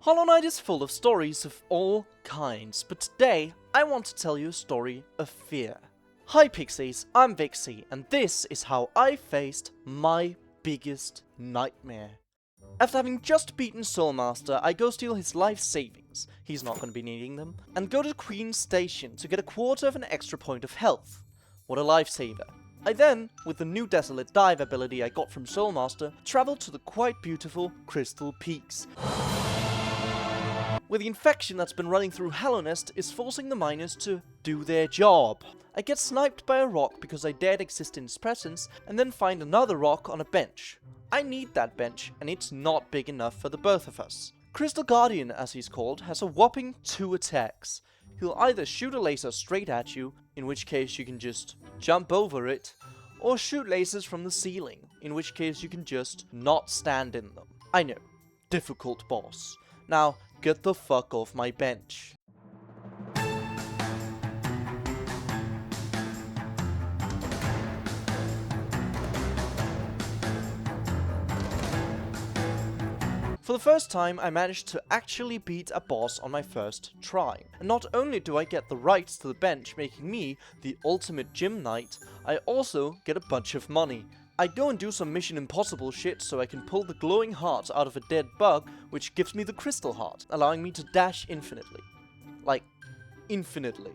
Hollow Knight is full of stories of all kinds, but today I want to tell you a story of fear. Hi Pixies, I'm Vixie, and this is how I faced my biggest nightmare. After having just beaten Soulmaster, I go steal his life savings, he's not going to be needing them, and go to Queen's Station to get a quarter of an extra point of health. What a lifesaver. I then, with the new Desolate Dive ability I got from Soulmaster, travel to the quite beautiful Crystal Peaks, where the infection that's been running through Hallownest is forcing the miners to do their job. I get sniped by a rock because I dared exist in its presence, and then find another rock on a bench. I need that bench, and it's not big enough for the both of us. Crystal Guardian, as he's called, has a whopping 2 attacks. He'll either shoot a laser straight at you, in which case you can just jump over it, or shoot lasers from the ceiling, in which case you can just not stand in them. I know, difficult boss. Now, get the fuck off my bench. For the first time, I managed to actually beat a boss on my first try. And not only do I get the rights to the bench, making me the ultimate gym knight, I also get a bunch of money. I go and do some Mission Impossible shit so I can pull the glowing heart out of a dead bug, which gives me the crystal heart, allowing me to dash infinitely. Like, infinitely.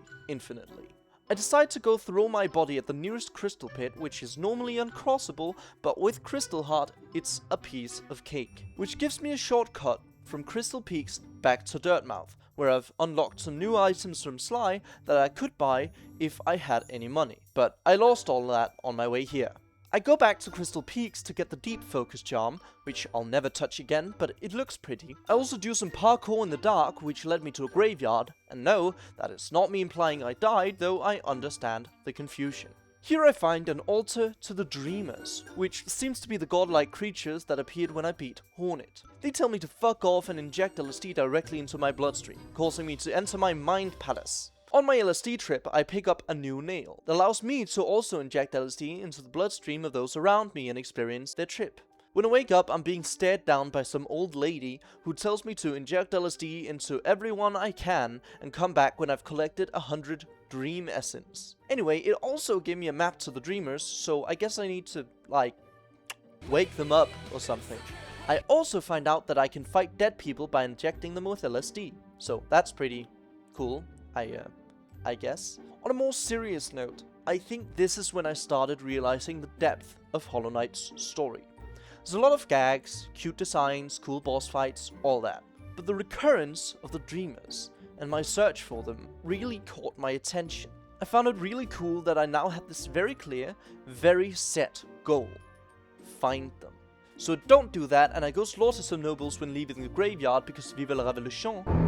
I decide to go throw my body at the nearest crystal pit, which is normally uncrossable, but with Crystal Heart, it's a piece of cake. Which gives me a shortcut from Crystal Peaks back to Dirtmouth, where I've unlocked some new items from Sly that I could buy if I had any money. But I lost all that on my way here. I go back to Crystal Peaks to get the Deep Focus Charm, which I'll never touch again, but it looks pretty. I also do some parkour in the dark, which led me to a graveyard, and no, that is not me implying I died, though I understand the confusion. Here I find an altar to the Dreamers, which seems to be the godlike creatures that appeared when I beat Hornet. They tell me to fuck off and inject LSD directly into my bloodstream, causing me to enter my mind palace. On my LSD trip, I pick up a new nail that allows me to also inject LSD into the bloodstream of those around me and experience their trip. When I wake up, I'm being stared down by some old lady who tells me to inject LSD into everyone I can and come back when I've collected 100 Dream Essence. Anyway, it also gave me a map to the Dreamers, so I guess I need to, like, wake them up or something. I also find out that I can fight dead people by injecting them with LSD, so that's pretty cool. I guess. On a more serious note, I think this is when I started realizing the depth of Hollow Knight's story. There's a lot of gags, cute designs, cool boss fights, all that. But the recurrence of the Dreamers and my search for them really caught my attention. I found it really cool that I now had this very clear, very set goal. Find them. So don't do that, and I go slaughter some nobles when leaving the graveyard because vive la révolution.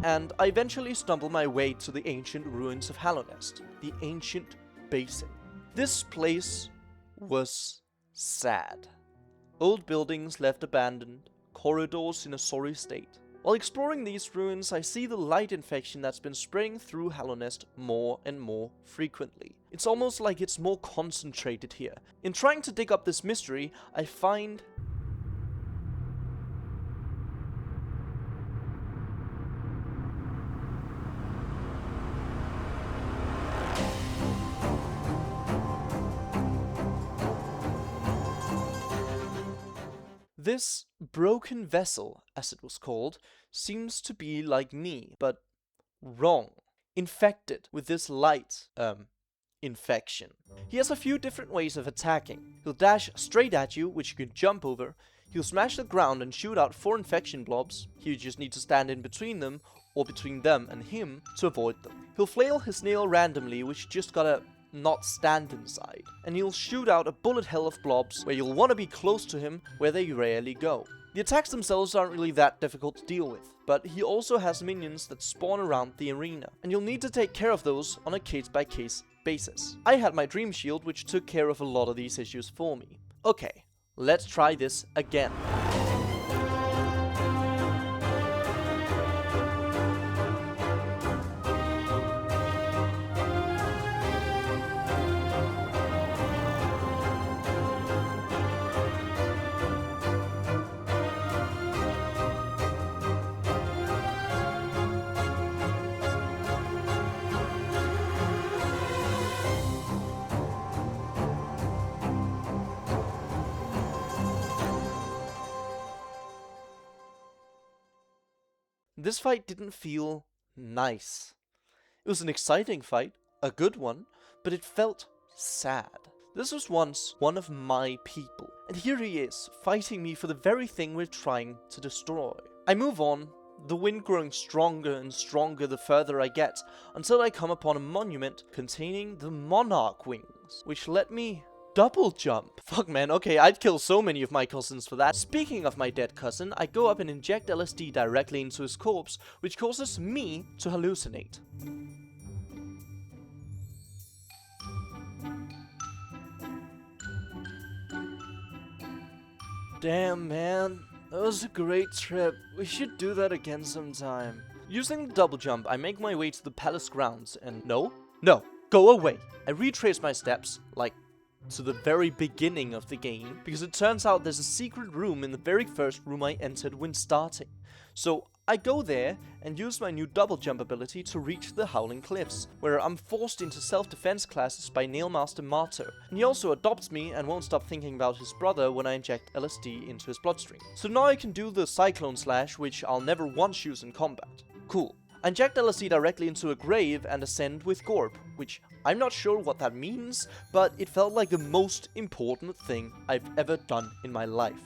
And I eventually stumble my way to the ancient ruins of Hallownest, the ancient basin. This place was sad. Old buildings left abandoned, corridors in a sorry state. While exploring these ruins, I see the light infection that's been spreading through Hallownest more and more frequently. It's almost like it's more concentrated here. In trying to dig up this mystery, I find this broken vessel, as it was called, seems to be like me, but wrong. Infected with this light, infection. He has a few different ways of attacking. He'll dash straight at you, which you can jump over. He'll smash the ground and shoot out 4 infection blobs. You just need to stand in between them, or between them and him, to avoid them. He'll flail his nail randomly, which you just gotta not stand inside, and he'll shoot out a bullet hell of blobs where you'll want to be close to him where they rarely go. The attacks themselves aren't really that difficult to deal with, but he also has minions that spawn around the arena, and you'll need to take care of those on a case-by-case basis. I had my Dream Shield, which took care of a lot of these issues for me. Okay, let's try this again. This fight didn't feel nice. It was an exciting fight, a good one, but it felt sad. This was once one of my people, and here he is, fighting me for the very thing we're trying to destroy. I move on, the wind growing stronger and stronger the further I get, until I come upon a monument containing the monarch wings, which let me double jump. Fuck man, okay, I'd kill so many of my cousins for that. Speaking of my dead cousin, I go up and inject LSD directly into his corpse, which causes me to hallucinate. Damn man, that was a great trip. We should do that again sometime. Using the double jump, I make my way to the palace grounds and no, go away. I retrace my steps, like, to the very beginning of the game, because it turns out there's a secret room in the very first room I entered when starting. So I go there and use my new double jump ability to reach the Howling Cliffs, where I'm forced into self-defense classes by Nailmaster Marto, and he also adopts me and won't stop thinking about his brother when I inject LSD into his bloodstream. So now I can do the Cyclone Slash, which I'll never once use in combat. Cool. I inject LSD directly into a grave and ascend with Gorb, which I'm not sure what that means, but it felt like the most important thing I've ever done in my life.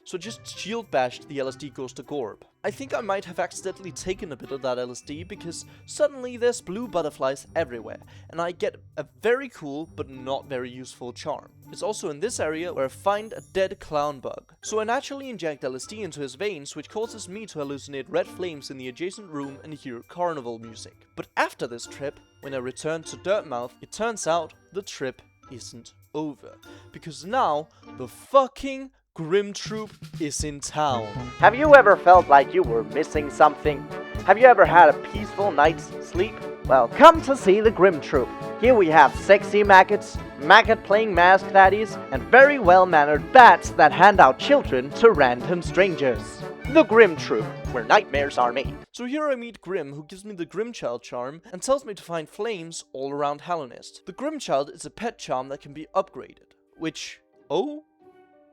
So just shield bashed, the LSD goes to Gorb. I think I might have accidentally taken a bit of that LSD because suddenly there's blue butterflies everywhere, and I get a very cool but not very useful charm. It's also in this area where I find a dead clown bug. So I naturally inject LSD into his veins, which causes me to hallucinate red flames in the adjacent room and hear carnival music. But after this trip, when I return to Dirtmouth, it turns out the trip isn't over. Because now, the fucking Grimm Troop is in town. Have you ever felt like you were missing something? Have you ever had a peaceful night's sleep? Well, come to see the Grimm Troop. Here we have sexy maggots, maggot-playing mask daddies, and very well-mannered bats that hand out children to random strangers. The Grimm Troop, where nightmares are made. So here I meet Grimm, who gives me the Grimmchild charm and tells me to find flames all around Hallownest. The Grimmchild is a pet charm that can be upgraded, which, oh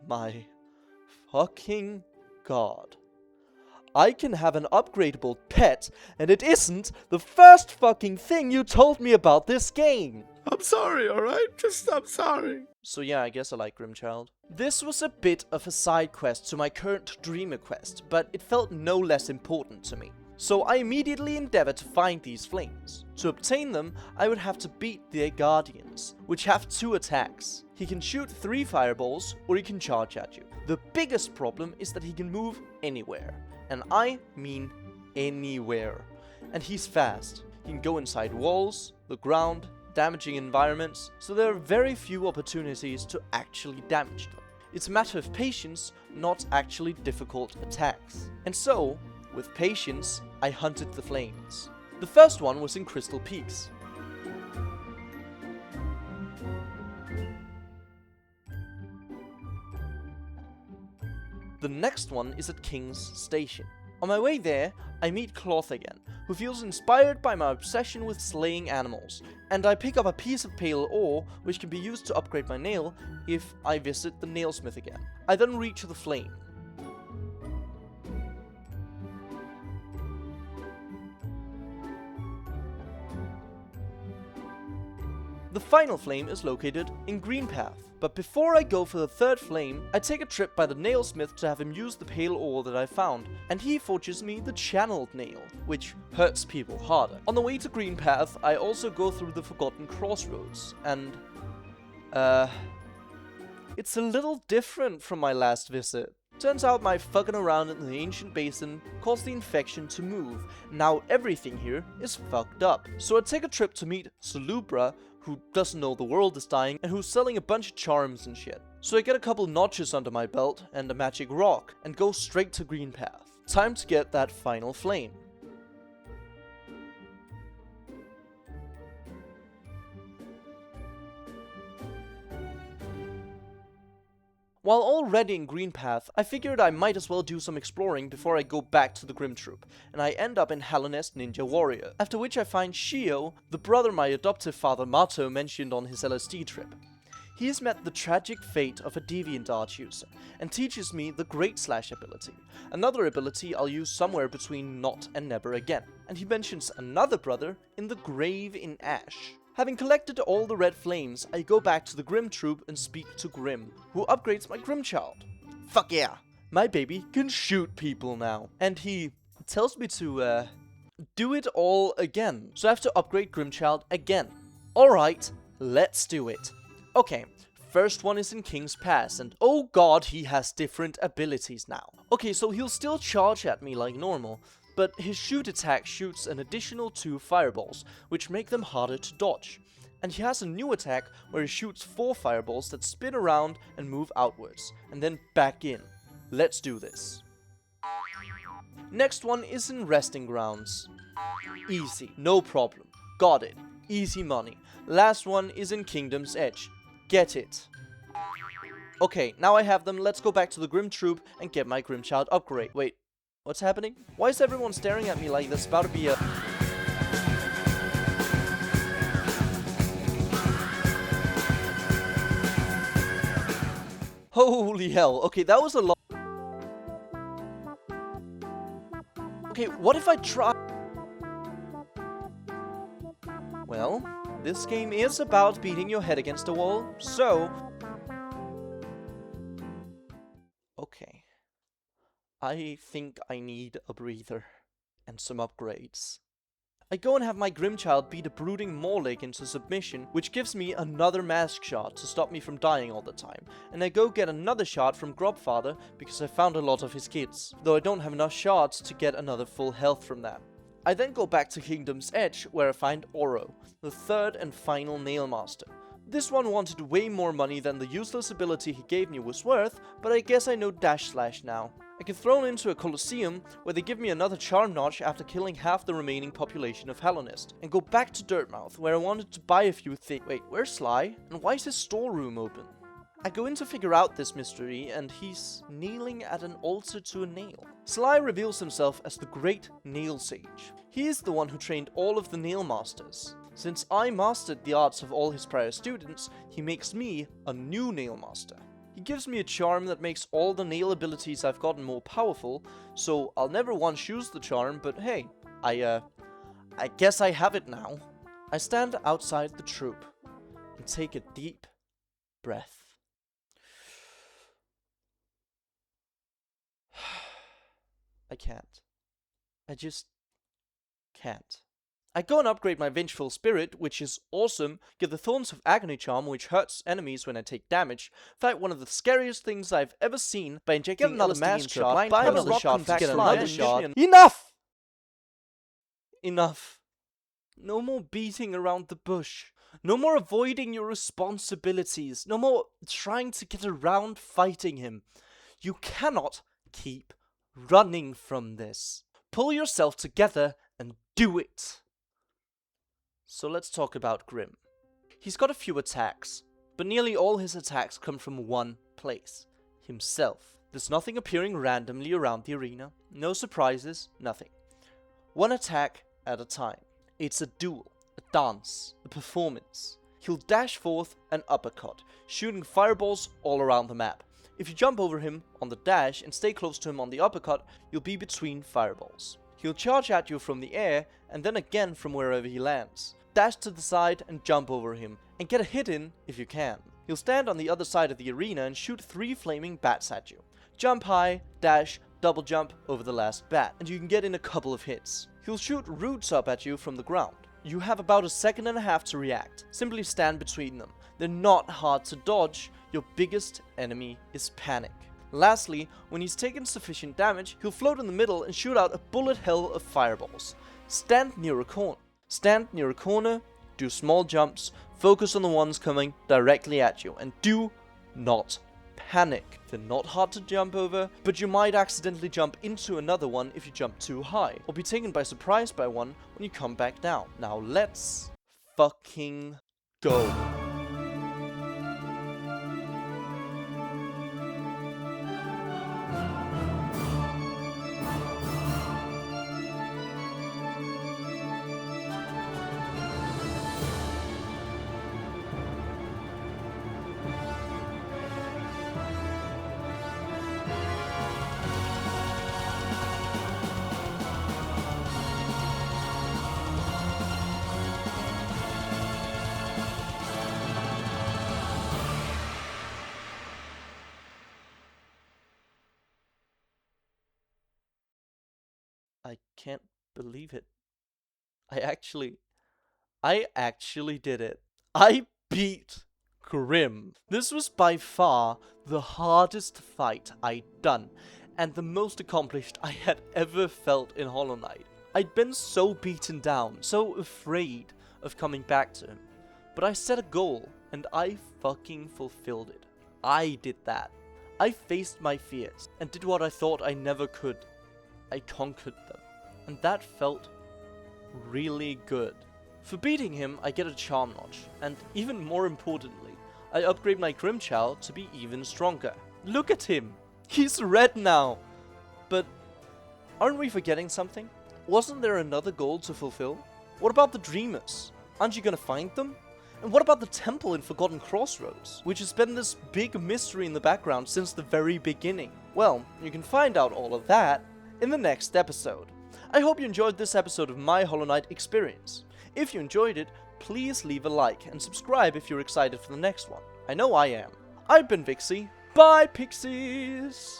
my fucking god. I can have an upgradable pet, and it isn't the first fucking thing you told me about this game. I'm sorry, alright? I'm sorry. So yeah, I guess I like Grimmchild. This was a bit of a side quest to my current Dreamer quest, but it felt no less important to me. So I immediately endeavored to find these flames. To obtain them, I would have to beat their guardians, which have 2 attacks. He can shoot 3 fireballs, or he can charge at you. The biggest problem is that he can move anywhere. And I mean anywhere. And he's fast. He can go inside walls, the ground, damaging environments, so there are very few opportunities to actually damage them. It's a matter of patience, not actually difficult attacks. And so, with patience, I hunted the flames. The first one was in Crystal Peaks. The next one is at King's Station. On my way there, I meet Cloth again, who feels inspired by my obsession with slaying animals, and I pick up a piece of pale ore, which can be used to upgrade my nail if I visit the nailsmith again. I then reach the flame. The final flame is located in Greenpath. But before I go for the third flame, I take a trip by the nailsmith to have him use the pale ore that I found, and he forges me the channeled nail, which hurts people harder. On the way to Greenpath, I also go through the Forgotten Crossroads, and it's a little different from my last visit. Turns out my fucking around in the ancient basin caused the infection to move. Now everything here is fucked up. So I take a trip to meet Salubra, who doesn't know the world is dying and who's selling a bunch of charms and shit. So I get a couple notches under my belt and a magic rock and go straight to Greenpath. Time to get that final flame. While already in Green Path, I figured I might as well do some exploring before I go back to the Grimm Troop, and I end up in Hallownest Ninja Warrior, after which I find Shio, the brother my adoptive father Mato mentioned on his LSD trip. He has met the tragic fate of a DeviantArt user, and teaches me the Great Slash ability, another ability I'll use somewhere between not and never again, and he mentions another brother in the Grave in Ash. Having collected all the red flames, I go back to the Grimm Troop and speak to Grimm, who upgrades my Grimm Child. Fuck yeah! My baby can shoot people now. And he tells me to, do it all again. So I have to upgrade Grimm Child again. Alright, let's do it. Okay, first one is in King's Pass, and oh god, he has different abilities now. Okay, so he'll still charge at me like normal, but his shoot attack shoots an additional 2 fireballs, which make them harder to dodge. And he has a new attack where he shoots 4 fireballs that spin around and move outwards, and then back in. Let's do this. Next one is in Resting Grounds. Easy, no problem. Got it. Easy money. Last one is in Kingdom's Edge. Get it. Okay, now I have them, let's go back to the Grimm Troop and get my Grimm Child upgrade. Wait. What's happening? Why is everyone staring at me like there's about to be a... Holy hell. Okay, that was a lot. Okay, what if I try... Well, this game is about beating your head against a wall, so... Okay. I think I need a breather and some upgrades. I go and have my Grimm Child beat a brooding Morlig into submission, which gives me another mask shard to stop me from dying all the time, and I go get another shard from Grobfather because I found a lot of his kids, though I don't have enough shards to get another full health from that. I then go back to Kingdom's Edge where I find Oro, the third and final Nail Master. This one wanted way more money than the useless ability he gave me was worth, but I guess I know Dash Slash now. I get thrown into a Colosseum where they give me another charm notch after killing half the remaining population of Hallownest, and go back to Dirtmouth where I wanted to buy a few things. Wait, where's Sly? And why is his storeroom open? I go in to figure out this mystery, and he's kneeling at an altar to a nail. Sly reveals himself as the Great Nail Sage. He is the one who trained all of the Nail Masters. Since I mastered the arts of all his prior students, he makes me a new Nail Master. He gives me a charm that makes all the nail abilities I've gotten more powerful, so I'll never once use the charm, but hey, I guess I have it now. I stand outside the troop and take a deep breath. I can't. I just can't. I go and upgrade my Vengeful Spirit, which is awesome, get the Thorns of Agony charm, which hurts enemies when I take damage, fight one of the scariest things I've ever seen by injecting another mask shard, buy another shard, get another shard. Enough! Enough. No more beating around the bush. No more avoiding your responsibilities. No more trying to get around fighting him. You cannot keep running from this. Pull yourself together and do it. So let's talk about Grimm. He's got a few attacks, but nearly all his attacks come from one place: himself. There's nothing appearing randomly around the arena, no surprises, nothing. One attack at a time. It's a duel, a dance, a performance. He'll dash forth and uppercut, shooting fireballs all around the map. If you jump over him on the dash and stay close to him on the uppercut, you'll be between fireballs. He'll charge at you from the air, and then again from wherever he lands. Dash to the side and jump over him, and get a hit in if you can. He'll stand on the other side of the arena and shoot 3 flaming bats at you. Jump high, dash, double jump over the last bat, and you can get in a couple of hits. He'll shoot roots up at you from the ground. You have about a second and a half to react. Simply stand between them. They're not hard to dodge. Your biggest enemy is panic. Lastly, when he's taken sufficient damage, he'll float in the middle and shoot out a bullet hell of fireballs. Stand near a corner, do small jumps, focus on the ones coming directly at you, and do not panic. They're not hard to jump over, but you might accidentally jump into another one if you jump too high, or be taken by surprise by one when you come back down. Now let's fucking go. I can't believe it. I actually did it. I beat Grimm. This was by far the hardest fight I'd done, and the most accomplished I had ever felt in Hollow Knight. I'd been so beaten down, so afraid of coming back to him. But I set a goal, and I fucking fulfilled it. I did that. I faced my fears, and did what I thought I never could. I conquered them, and that felt really good. For beating him, I get a charm notch, and even more importantly, I upgrade my Grimm Chow to be even stronger. Look at him! He's red now! But aren't we forgetting something? Wasn't there another goal to fulfill? What about the Dreamers? Aren't you gonna find them? And what about the temple in Forgotten Crossroads, which has been this big mystery in the background since the very beginning? Well, you can find out all of that in the next episode. I hope you enjoyed this episode of my Hollow Knight experience. If you enjoyed it, please leave a like and subscribe if you're excited for the next one. I know I am. I've been Vixie. Bye, Pixies!